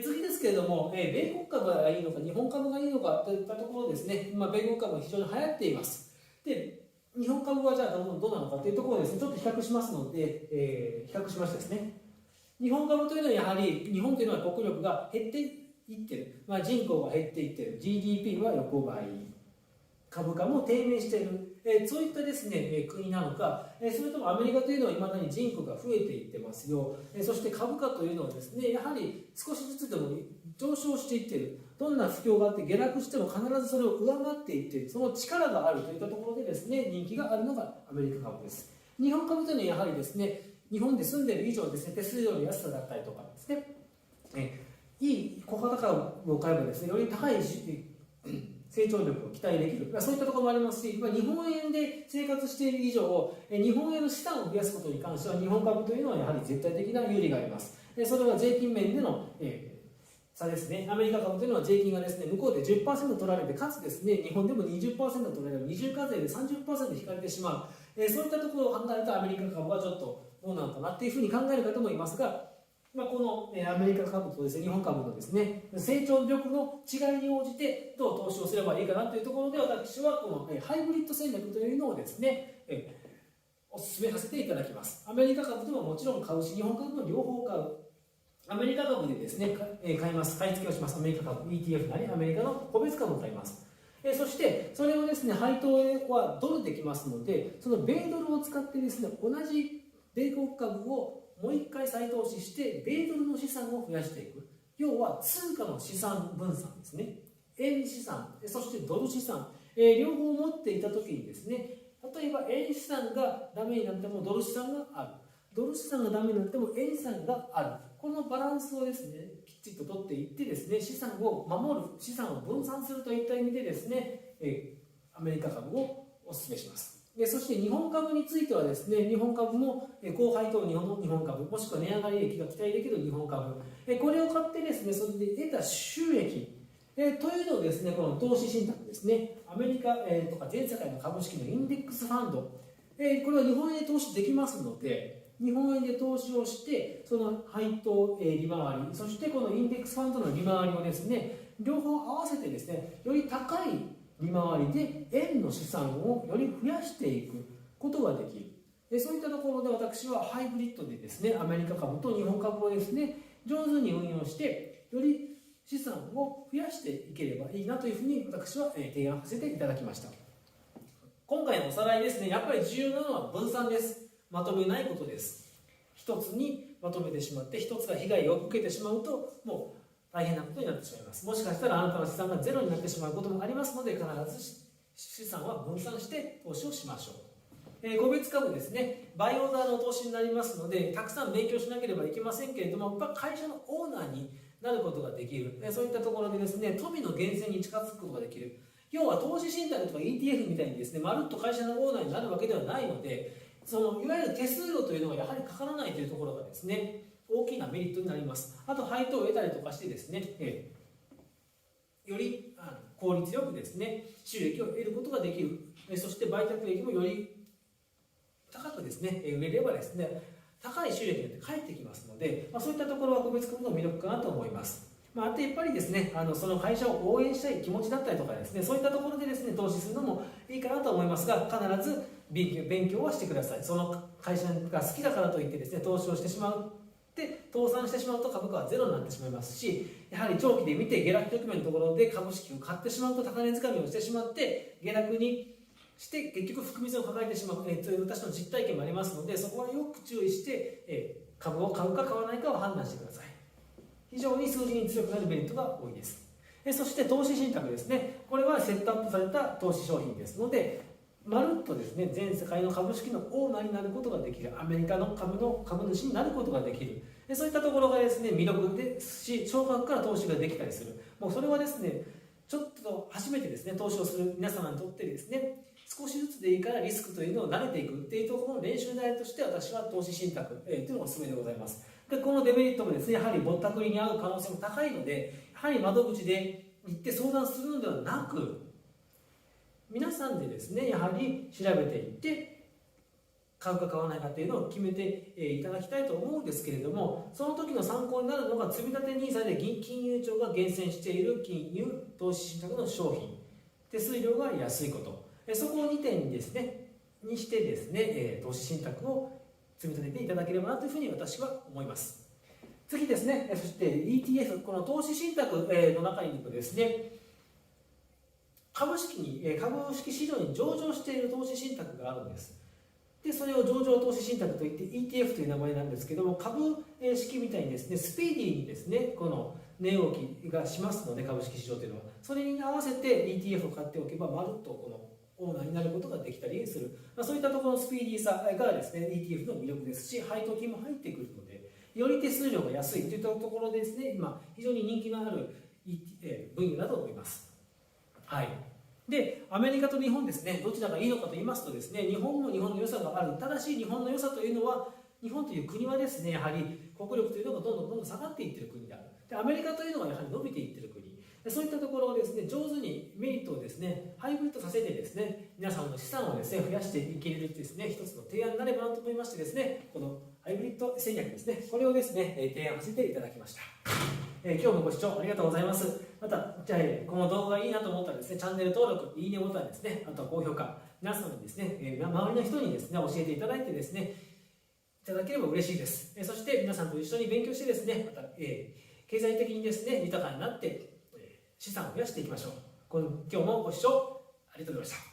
次ですけれども、米国株がいいのか日本株がいいのかといったところですね、米国株が非常に流行っています。で、日本株はじゃあどうなのかというところをですね、ちょっと比較しますので、比較しましてですね、日本株というのはやはり日本というのは国力が減っていっている、人口が減っていっている、 GDP は横ばい、株価も低迷している、そういったですね、国なのか、それともアメリカというのはいまだに人口が増えていってますよ、そして株価というのはですね、やはり少しずつでも上昇していっている、どんな不況があって下落しても必ずそれを上回っていっている、その力があるといったところでですね、人気があるのがアメリカ株です。日本株というのはやはりですね、日本で住んでいる以上ですね、手数料の安さだったりとかですね、いい小型株を買えばですね、より高い成長力を期待できる、そういったところもありますし、日本円で生活している以上、日本円の資産を増やすことに関しては、日本株というのはやはり絶対的な有利があります。それは税金面での、差ですね。アメリカ株というのは税金がですね、向こうで 10% 取られて、かつですね、日本でも 20% 取られる、二重課税で 30% 引かれてしまう、そういったところを考えると、アメリカ株はちょっとどうなのかなっていうふうに考える方もいますが、このアメリカ株とですね、日本株のですね、成長力の違いに応じてどう投資をすればいいかなというところで、私はこのハイブリッド戦略というのをですね、お勧めさせていただきます。アメリカ株でももちろん買うし、日本株も両方買う。アメリカ株でですね、買います。買い付けをします。アメリカ株 ETF なりアメリカの個別株を買います。そしてそれをですね、配当はドルできますので、その米ドルを使ってですね、同じ米国株をもう一回再投資して米ドルの資産を増やしていく。要は通貨の資産分散ですね。円資産、そしてドル資産、両方持っていた時にですね、例えば円資産がダメになってもドル資産がある、ドル資産がダメになっても円資産がある、このバランスをですね、きっちりと取っていってですね、資産を守る、資産を分散するといった意味でですね、アメリカ株をお勧めします。そして日本株についてはですね、日本株も高配当日本株、もしくは値上がり益が期待できる日本株、これを買ってですね、それで得た収益というのをですね、この投資信託ですね、アメリカとか全世界の株式のインデックスファンド、これは日本円で投資できますので、日本円で投資をして、その配当利回り、そしてこのインデックスファンドの利回りをですね、両方合わせてですね、より高い利回りで円の資産をより増やしていくことができる。そういったところで私はハイブリッドでですね、アメリカ株と日本株をですね、上手に運用してより資産を増やしていければいいなというふうに私は提案させていただきました。今回のおさらいですね、やっぱり重要なのは分散です。まとめないことです。一つにまとめてしまって、一つが被害を受けてしまうともう大変なことになってしまいます。もしかしたらあなたの資産がゼロになってしまうこともありますので、必ず資産は分散して投資をしましょう。個別株ですね、バイオーダーの投資になりますので、たくさん勉強しなければいけませんけれども、やっぱ会社のオーナーになることができる。そういったところでですね、富の源泉に近づくことができる。要は投資信託とか ETF みたいにですね、まるっと会社のオーナーになるわけではないので、そのいわゆる手数料というのはやはりかからないというところがですね、大きなメリットになります。あと配当を得たりとかしてですね、より効率よくですね、収益を得ることができる。そして売却益もより高くですね、売れればですね、高い収益によって返ってきますので、そういったところは個別株の魅力かなと思います。あとやっぱりですね、その会社を応援したい気持ちだったりとかですね、そういったところでですね、投資するのもいいかなと思いますが、必ず勉強はしてください。その会社が好きだからといってですね、投資をしてしまうで倒産してしまうと株価はゼロになってしまいますし、やはり長期で見て下落局面のところで株式を買ってしまうと高値掴みをしてしまって下落にして結局含み損を抱えてしまう、という私の実体験もありますので、そこはよく注意して、株を買うか買わないかを判断してください。非常に数字に強くなるメリットが多いです。そして投資信託ですね、これはセットアップされた投資商品ですので、まるっとですね、全世界の株式のオーナーになることができる、アメリカの株主になることができる、そういったところがですね、魅力ですし、少額から投資ができたりする。もうそれはですね、ちょっと初めてですね、投資をする皆様にとってですね、少しずつでいいからリスクというのを慣れていくっていうところの練習台として、私は投資信託というのがおすすめでございます。でこのデメリットもですね、やはりぼったくりに遭う可能性も高いので、やはり窓口で行って相談するのではなく、皆さんでですね、やはり調べていって買うか買わないかっていうのを決めていただきたいと思うんですけれども、その時の参考になるのが積立 NISA で金融庁が厳選している金融投資信託の商品、手数料が安いこと、そこを2点にですねにしてですね、投資信託を積み立てていただければなというふうに私は思います。次ですね、そして ETF、この投資信託の中にもですね、株式市場に上場している投資信託があるんです。で、それを上場投資信託といって ETF という名前なんですけども、株式みたいにですね、スピーディーにですね、この値動きがしますので、株式市場というのは、それに合わせて ETF を買っておけば、まるっとこのオーナーになることができたりする、そういったところのスピーディーさがですね ETF の魅力ですし、配当金も入ってくるので、より手数料が安いといったところでですね、今非常に人気のある分野だと思います。はい。で、アメリカと日本ですね、どちらがいいのかと言いますとですね、日本も日本の良さがある。ただし日本の良さというのは、日本という国はですね、やはり国力というのがどんどん下がっていっている国である。で、アメリカというのはやはり伸びていっている国。そういったところをですね、上手にメリットをですね、ハイブリッドさせてですね、皆さんの資産をですね、増やしていけるですね、一つの提案になればなと思いましてですね、このハイブリッド戦略ですね、これをですね、提案させていただきました。今日もご視聴ありがとうございます。また、じゃあ、この動画がいいなと思ったらですね、チャンネル登録、いいねボタンですね、あとは高評価、皆さんにですね、周りの人にですね、教えていただいてですね、いただければ嬉しいです。そして皆さんと一緒に勉強してですね、また、経済的にですね、豊かになって、資産を増やしていきましょう。今日もご視聴ありがとうございました。